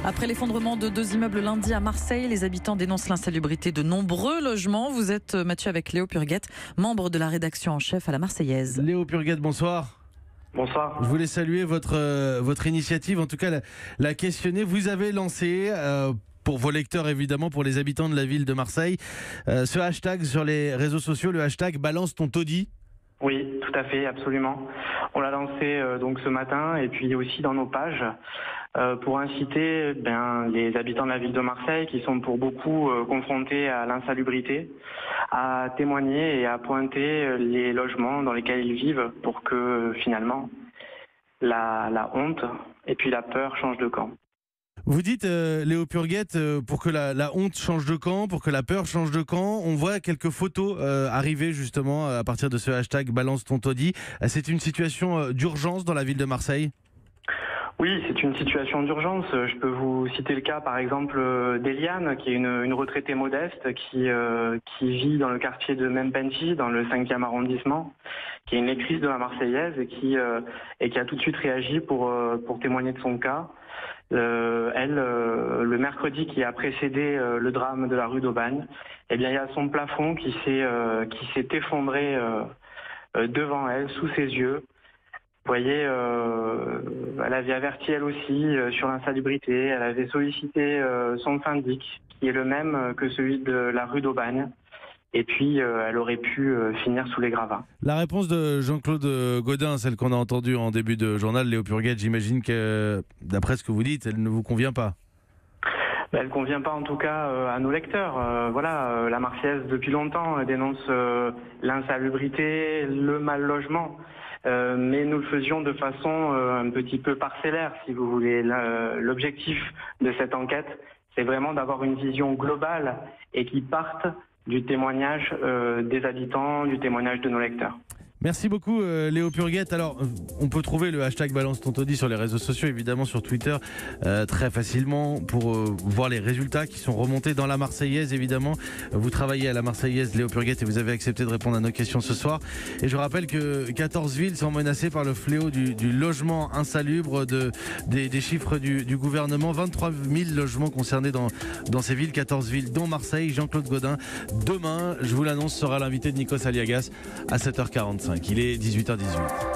Après l'effondrement de 2 immeubles lundi à Marseille, les habitants dénoncent l'insalubrité de nombreux logements. Vous êtes Mathieu avec Léo Purguette, membre de la rédaction en chef à la Marseillaise. Léo Purguette, bonsoir. Bonsoir. Je voulais saluer votre initiative, en tout cas la questionner. Vous avez lancé, pour vos lecteurs évidemment, pour les habitants de la ville de Marseille, ce hashtag sur les réseaux sociaux, le hashtag balance ton taudis. Oui, tout à fait, absolument. On l'a lancé donc ce matin et puis aussi dans nos pages pour inciter les habitants de la ville de Marseille, qui sont pour beaucoup confrontés à l'insalubrité, à témoigner et à pointer les logements dans lesquels ils vivent pour que finalement la honte et puis la peur changent de camp. Vous dites, Léo Purguette, pour que la honte change de camp, pour que la peur change de camp, on voit quelques photos arriver justement à partir de ce hashtag balance ton taudis. C'est une situation d'urgence dans la ville de Marseille ? Oui, c'est une situation d'urgence. Je peux vous citer le cas, par exemple, d'Eliane, qui est une retraitée modeste qui vit dans le quartier de Mempenchi, dans le 5e arrondissement, qui est une lectrice de la Marseillaise et qui a tout de suite réagi pour témoigner de son cas. Le mercredi qui a précédé le drame de la rue d'Aubagne, il y a son plafond qui s'est effondré devant elle, sous ses yeux. Vous voyez, elle avait averti elle aussi sur l'insalubrité, elle avait sollicité son syndic, qui est le même que celui de la rue d'Aubagne. Et puis, elle aurait pu finir sous les gravats. La réponse de Jean-Claude Gaudin, celle qu'on a entendue en début de journal, Léo Purguette, j'imagine que, d'après ce que vous dites, elle ne vous convient pas. Elle ne convient pas en tout cas à nos lecteurs. La Marseillaise, depuis longtemps, dénonce l'insalubrité, le mal logement. Mais nous le faisions de façon un petit peu parcellaire, si vous voulez. L'objectif de cette enquête, c'est vraiment d'avoir une vision globale et qui parte du témoignage des habitants, du témoignage de nos lecteurs. Merci beaucoup Léo Purguette. Alors, on peut trouver le hashtag balance ton taudis sur les réseaux sociaux, évidemment sur Twitter, très facilement pour voir les résultats qui sont remontés dans la Marseillaise, évidemment. Vous travaillez à la Marseillaise, Léo Purguette, et vous avez accepté de répondre à nos questions ce soir. Et je rappelle que 14 villes sont menacées par le fléau du logement insalubre, des chiffres du gouvernement. 23 000 logements concernés dans ces villes, 14 villes, dont Marseille. Jean-Claude Gaudin, demain, je vous l'annonce, sera l'invité de Nikos Aliagas à 7h45. Il est 18h18.